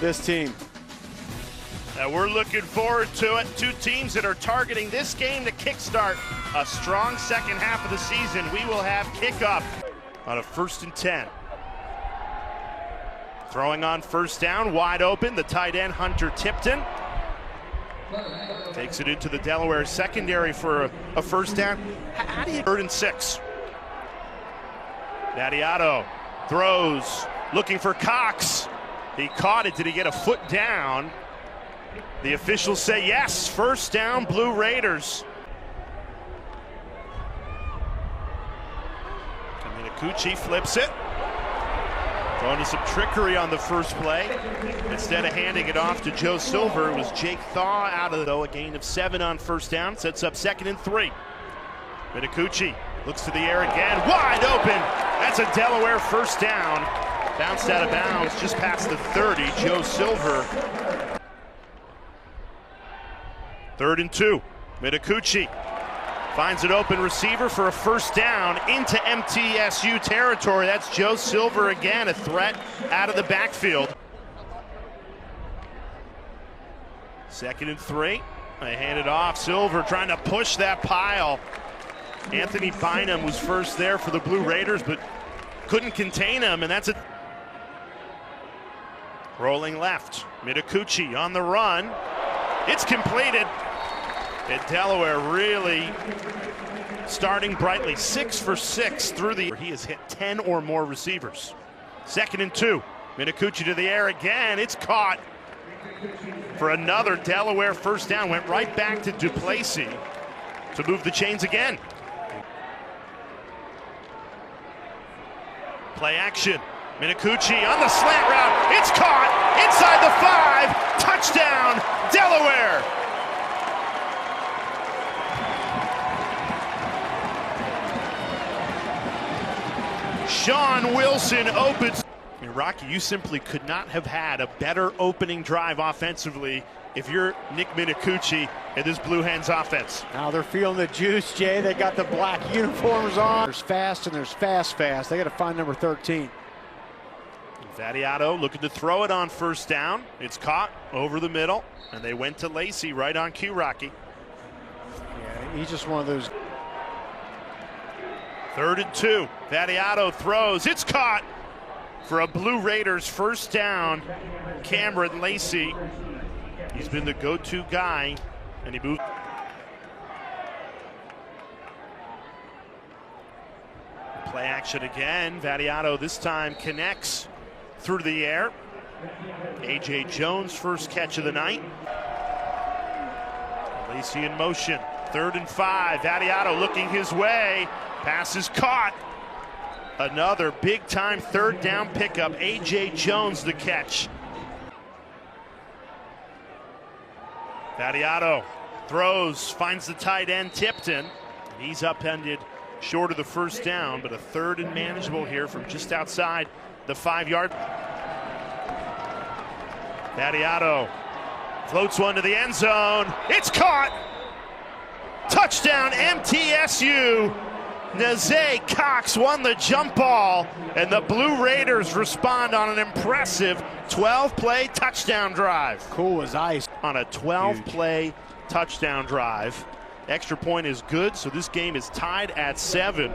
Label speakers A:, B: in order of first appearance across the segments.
A: this team.
B: We're looking forward to it. Two teams that are targeting this game to kickstart a strong second half of the season. We will have kickoff on a 1st and 10. Throwing on first down, wide open, the tight end Hunter Tipton. Takes it into the Delaware secondary for a first down. How do you 3rd and 6? Vattiato throws, looking for Cox. He caught it. Did he get a foot down? The officials say yes. First down, Blue Raiders. Minakuchi flips it. Going to some trickery on the first play. Instead of handing it off to Joe Silver, it was Jake Thaw out of a gain of 7 on first down. Sets up 2nd and 3. Minakuchi looks to the air again. Wide open. That's a Delaware first down. Bounced out of bounds just past the 30. Joe Silver. 3rd and 2. Minakuchi finds an open receiver for a first down into MTSU territory. That's Joe Silver again, a threat out of the backfield. 2nd and 3. They hand it off. Silver trying to push that pile. Anthony Bynum was first there for the Blue Raiders, but couldn't contain him, and that's a rolling left. Minakuchi on the run. It's completed. And Delaware really starting brightly. 6 for 6 through the. He has hit 10 or more receivers. 2nd and 2. Minakuchi to the air again. It's caught for another Delaware first down. Went right back to Duplessis to move the chains again. Play action. Minakuchi on the slant route. It's caught inside the 5. Touchdown, Delaware. Sean Wilson opens. I mean, Rocky, you simply could not have had a better opening drive offensively if you're Nick Minakuchi in this Blue Hens offense.
A: Now they're feeling the juice, Jay. They got the black uniforms on. There's fast and there's fast. They got to find number 13.
B: Vattiato looking to throw it on first down. It's caught over the middle, and they went to Lacey right on cue, Rocky.
A: Yeah, he's just one of those.
B: 3rd and 2. Vattiato throws. It's caught for a Blue Raiders first down. Cameron Lacey. He's been the go-to guy, and he moved. Play action again. Vattiato this time connects through the air. A.J. Jones' first catch of the night. Lacey in motion. 3rd and 5. Vattiato looking his way. Pass is caught. Another big-time 3rd down pickup. A.J. Jones the catch. Vattiato throws, finds the tight end Tipton. He's upended short of the first down, but a 3rd and manageable here from just outside the 5-yard. Vattiato floats one to the end zone. It's caught. Touchdown MTSU. Nazay Cox won the jump ball, and the Blue Raiders respond on an impressive 12-play touchdown drive.
A: Cool as ice.
B: On a 12-play touchdown drive. Extra point is good, so this game is tied at 7.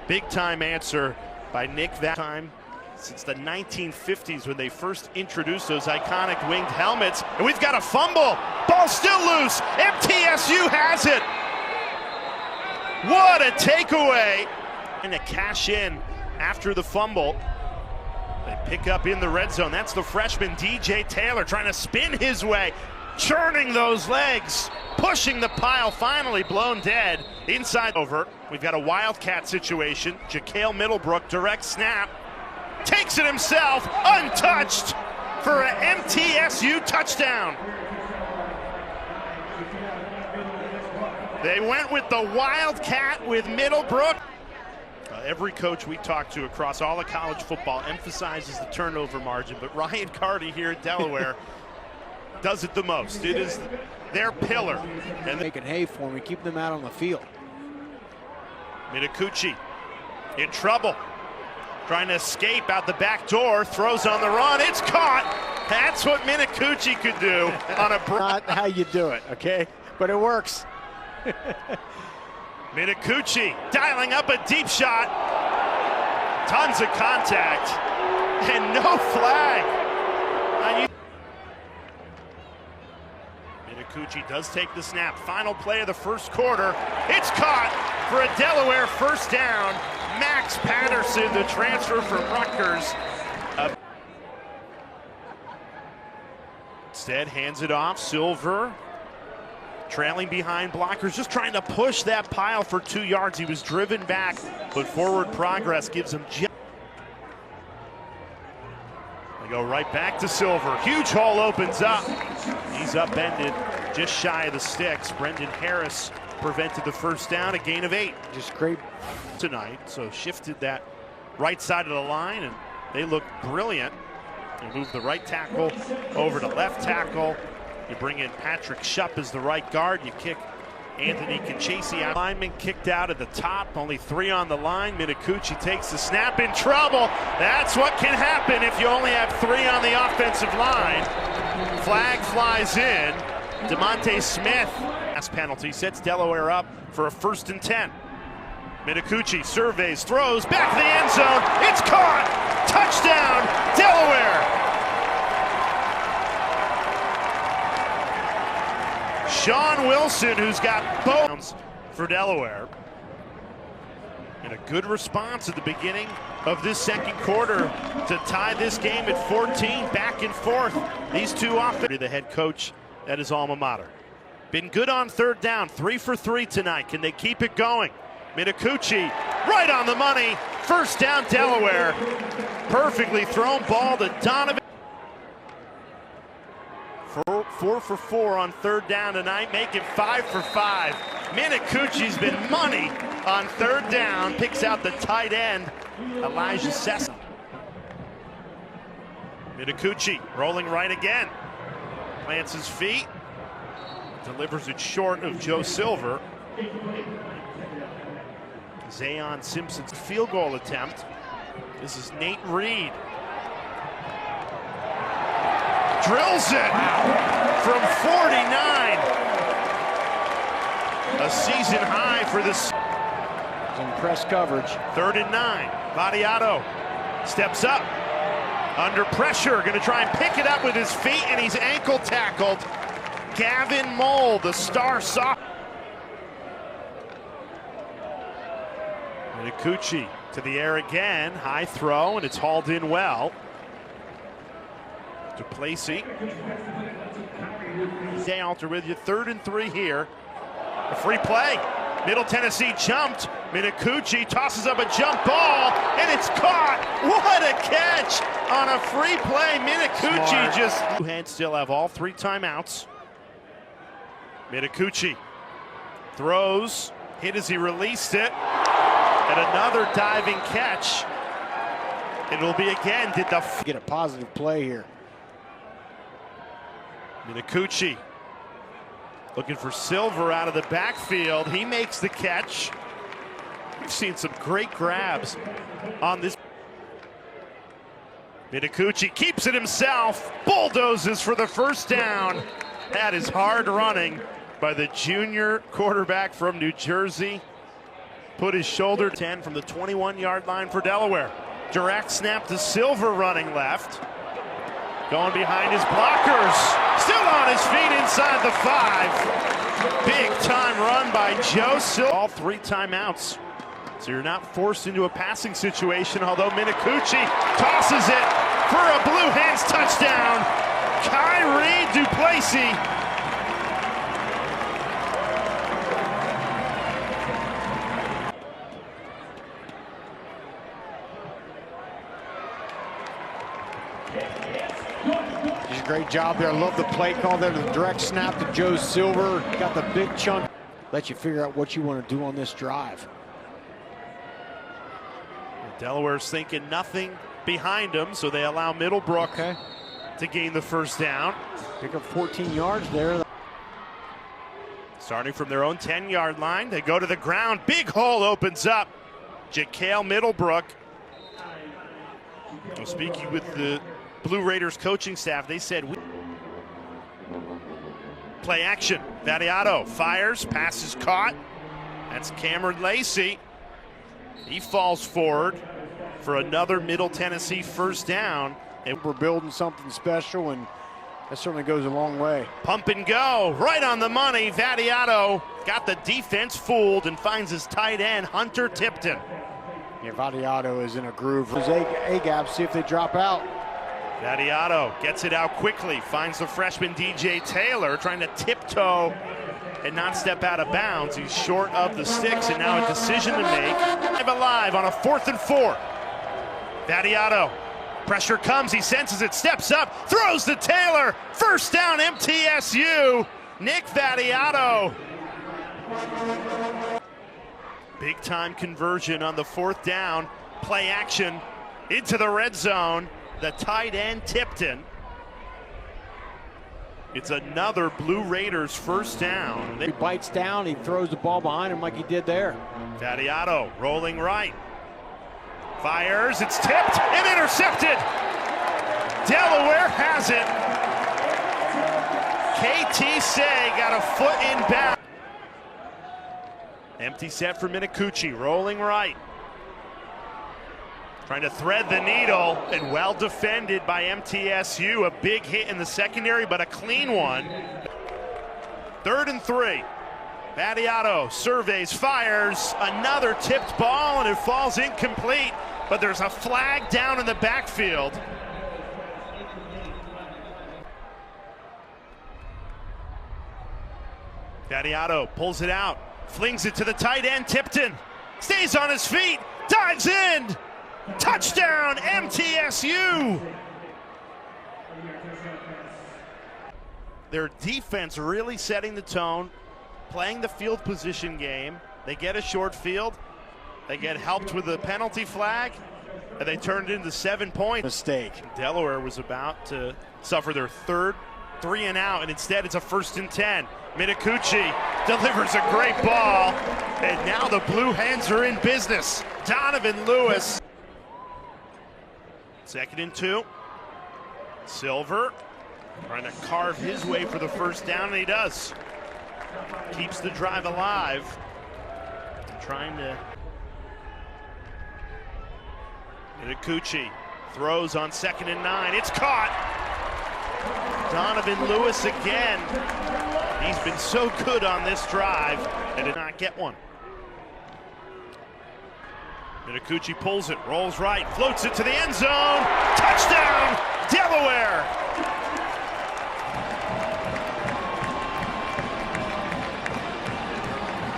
B: Big-time answer by Nick that time since the 1950s when they first introduced those iconic winged helmets. And we've got a fumble. Ball still loose. MTSU has it. What a takeaway. And to cash in after the fumble. They pick up in the red zone. That's the freshman DJ Taylor trying to spin his way. Churning those legs. Pushing the pile. Finally blown dead. Inside over. We've got a Wildcat situation. Jaquale Middlebrook, direct snap. Takes it himself. Untouched for an MTSU touchdown. They went with the Wildcat with Middlebrook. Every coach we talk to across all of college football emphasizes the turnover margin, but Ryan Carty here at Delaware does it the most. It is their pillar. And
A: making hay for me, keep them out on the field.
B: Minakuchi in trouble. Trying to escape out the back door, throws on the run. It's caught That's what Minicucci could do on a
A: Not how you do it, okay? But it works.
B: Minicucci dialing up a deep shot. Tons of contact and no flag. Minicucci does take the snap. Final play of the first quarter. It's caught for a Delaware first down. Max Patterson, the transfer from Rutgers. Instead, hands it off. Silver trailing behind blockers, just trying to push that pile for 2 yards. He was driven back, but forward progress gives him just. They go right back to Silver. Huge hole opens up. He's upended just shy of the sticks. Brendan Harris prevented the first down, a gain of 8.
A: Just great
B: Tonight, so shifted that right side of the line, and they look brilliant. You move the right tackle over to left tackle. You bring in Patrick Shupp as the right guard. You kick Anthony Conchesi out. Lineman kicked out at the top. Only 3 on the line. Minicucci takes the snap, in trouble. That's what can happen if you only have 3 on the offensive line. Flag flies in. DeMonte Smith. Last penalty sets Delaware up for a 1st and 10. Minicucci surveys, throws, back to the end zone. It's caught! Touchdown, Delaware! Sean Wilson, who's got bones for Delaware. And a good response at the beginning of this second quarter to tie this game at 14, back and forth. These two offense. The head coach at his alma mater. Been good on 3rd down, 3 for 3 tonight. Can they keep it going? Minicucci right on the money. 1st down, Delaware. Perfectly thrown ball to Donovan. 4 for 4 on 3rd down tonight, make it 5 for 5. Minicucci's been money on 3rd down. Picks out the tight end, Elijah Sessa. Minicucci rolling right again. Plants his feet. Delivers it short of Joe Silver. Zayon Simpson's field goal attempt. This is Nate Reed. Drills it from 49. A season high for this.
A: Some press coverage.
B: 3rd and 9. Vadiato steps up. Under pressure. Going to try and pick it up with his feet, and he's ankle tackled. Gavin Mole, the star soft. Minicucci to the air again. High throw, and it's hauled in well. DePlacy. Stay alter with you. 3rd and 3 here. A free play. Middle Tennessee jumped. Minicucci tosses up a jump ball, and it's caught. What a catch on a free play. Minicucci just. Two hands still have all 3 timeouts. Minicucci throws. Hit as he released it. And another diving catch. It'll be again. Did the
A: get a positive play here.
B: Minicucci looking for Silver out of the backfield. He makes the catch. We've seen some great grabs on this. Minicucci keeps it himself. Bulldozes for the 1st down. That is hard running by the junior quarterback from New Jersey. Put his shoulder 10 from the 21-yard line for Delaware. Direct snap to Silver running left. Going behind his blockers. Still on his feet inside the 5. Big time run by Joe Silver. All 3 timeouts. So you're not forced into a passing situation, although Minicucci tosses it for a Blue Hens touchdown. Kyrie DuPlessis.
A: Just a great job there. I love the play call there. The direct snap to Joe Silver. Got the big chunk. Let you figure out what you want to do on this drive.
B: Delaware's thinking nothing behind them, so they allow Middlebrook to gain the 1st down.
A: Pick up 14 yards there.
B: Starting from their own 10-yard line, they go to the ground. Big hole opens up. Jacale Middlebrook. Speaking with the Blue Raiders coaching staff, they said, play action. Vadiato fires, pass is caught. That's Cameron Lacey. He falls forward for another Middle Tennessee first down.
A: And we're building something special, and that certainly goes a long way.
B: Pump and go, right on the money. Vadiato got the defense fooled and finds his tight end, Hunter Tipton.
A: Yeah, Vadiato is in a groove. There's A-gap, see if they drop out.
B: Vadiato gets it out quickly, finds the freshman DJ Taylor trying to tiptoe and not step out of bounds. He's short of the sticks, and now a decision to make. Alive on a 4th and 4. Vadiato, pressure comes, he senses it, steps up, throws to Taylor. First down, MTSU. Nick Vadiato. Big time conversion on the 4th down. Play action into the red zone. The tight end Tipton. It's another Blue Raiders first down.
A: He bites down, he throws the ball behind him like he did there.
B: Vadiato rolling right. Fires, it's tipped and intercepted. Delaware has it. KT Say got a foot in bounds. Empty set for Minicucci, rolling right. Trying to thread the needle, and well defended by MTSU. A big hit in the secondary, but a clean one. 3rd and 3. Vadiato surveys, fires, another tipped ball, and it falls incomplete. But there's a flag down in the backfield. Vadiato pulls it out, flings it to the tight end, Tipton. Stays on his feet, dives in. Touchdown, MTSU! Their defense really setting the tone, playing the field position game. They get a short field, they get helped with a penalty flag, and they turn it into 7 points.
A: Mistake.
B: Delaware was about to suffer their 3rd 3 and out, and instead it's a 1st and 10. Minicucci delivers a great ball, and now the Blue Hens are in business. Donovan Lewis. 2nd and 2. Silver trying to carve his way for the first down, and he does. Keeps the drive alive. Trying to. Minicucci throws on 2nd and 9. It's caught. Donovan Lewis again. He's been so good on this drive and did not get one. Minicucci pulls it, rolls right, floats it to the end zone. Touchdown, Delaware!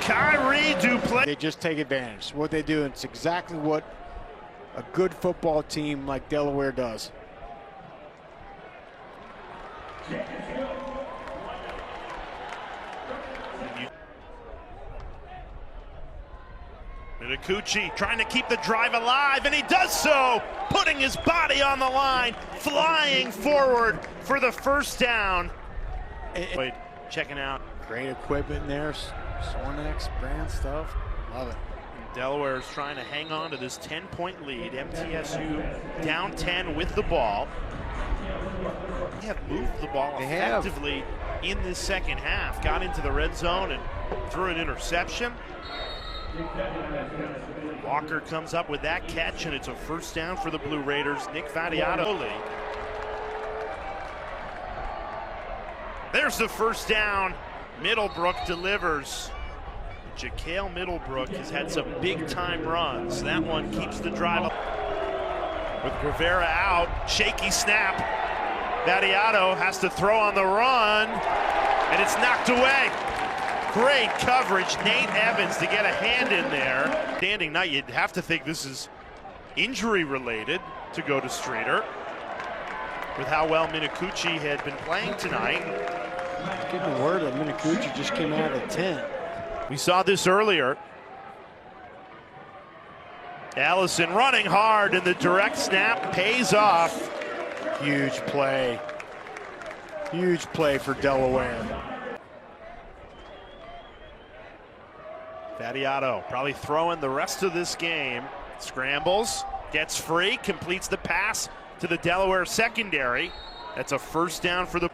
B: Kyrie Duplessis.
A: They just take advantage. What they do, it's exactly what a good football team like Delaware does.
B: Minicucci trying to keep the drive alive, and he does so, putting his body on the line, flying forward for the first down. Wait, checking out.
A: Great equipment there, Sornex brand stuff. Love it.
B: Delaware is trying to hang on to this 10-point lead. MTSU down 10 with the ball. They have moved the ball effectively in this second half. Got into the red zone and threw an interception. Walker comes up with that catch, and it's a first down for the Blue Raiders. Nick Vadiato. There's the first down. Middlebrook delivers. Jaquel Middlebrook has had some big-time runs. That one keeps the drive up. With Rivera out, shaky snap. Vadiato has to throw on the run, and it's knocked away. Great coverage, Nate Evans to get a hand in there. Standing night, you'd have to think this is injury-related to go to Streeter. With how well Minicucci had been playing tonight.
A: Getting the word that Minicucci just came out of the tent.
B: We saw this earlier. Allison running hard, and the direct snap pays off.
A: Huge play. Huge play for Delaware.
B: Vadiato probably throwing the rest of this game. Scrambles, gets free, completes the pass to the Delaware secondary. That's a first down for the.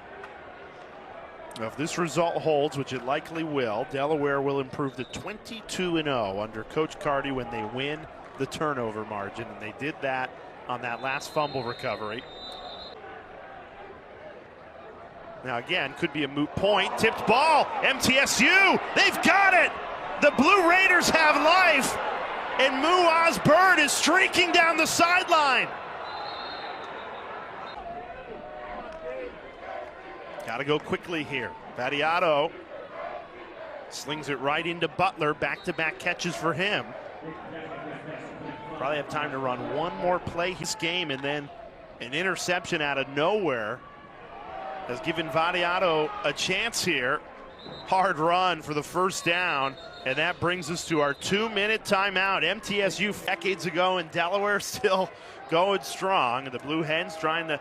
B: If this result holds, which it likely will, Delaware will improve to 22-0 under Coach Carty when they win the turnover margin, and they did that on that last fumble recovery. Now again, could be a moot point. Tipped ball, MTSU, they've got it! The Blue Raiders have life, and Muaz Bird is streaking down the sideline. Got to go quickly here. Vadiato slings it right into Butler. Back-to-back catches for him. Probably have time to run one more play this game, and then an interception out of nowhere has given Vadiato a chance here. Hard run for the first down, and that brings us to our 2-minute timeout. MTSU decades ago, and Delaware still going strong. And the Blue Hens trying to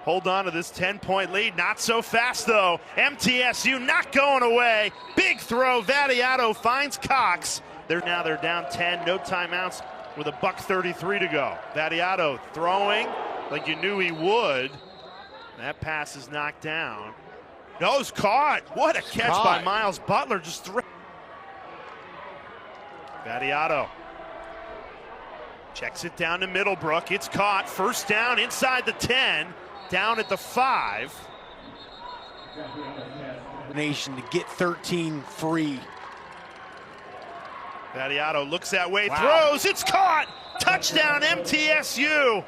B: hold on to this 10-point lead. Not so fast, though. MTSU not going away. Big throw. Vadiato finds Cox. They're down 10. No timeouts with $1:33 to go. Vadiato throwing like you knew he would. That pass is knocked down. Nose caught. What a catch by Miles Butler. Just Vadiato checks it down to Middlebrook. It's caught. First down inside the 10. Down at the 5.
A: Nation to get 13 free.
B: Vadiato looks that way, throws, it's caught! Touchdown MTSU!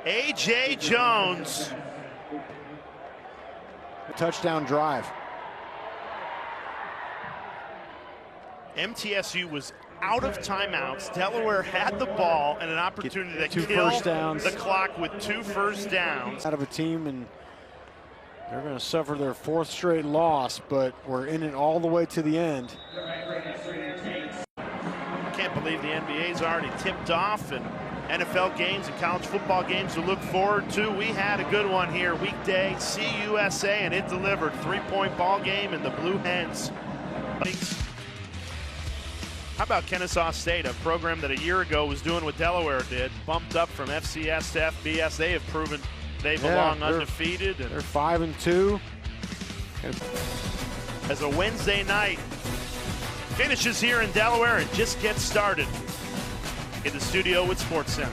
B: A.J. Jones.
A: Touchdown drive.
B: MTSU was out of timeouts. Delaware had the ball and an opportunity to kill the clock with 2 first downs.
A: Out of a team, and they're going to suffer their 4th straight loss, but we're in it all the way to the end.
B: Can't believe the NBA's already tipped off, and NFL games and college football games to look forward to. We had a good one here weekday, CUSA, and it delivered. 3-point ball game, and the Blue Hens. How about Kennesaw State, a program that a year ago was doing what Delaware did, bumped up from FCS to FBS. They have proven they belong undefeated. And
A: they're 5-2.
B: As a Wednesday night finishes here in Delaware and just gets started. In the studio with SportsCenter.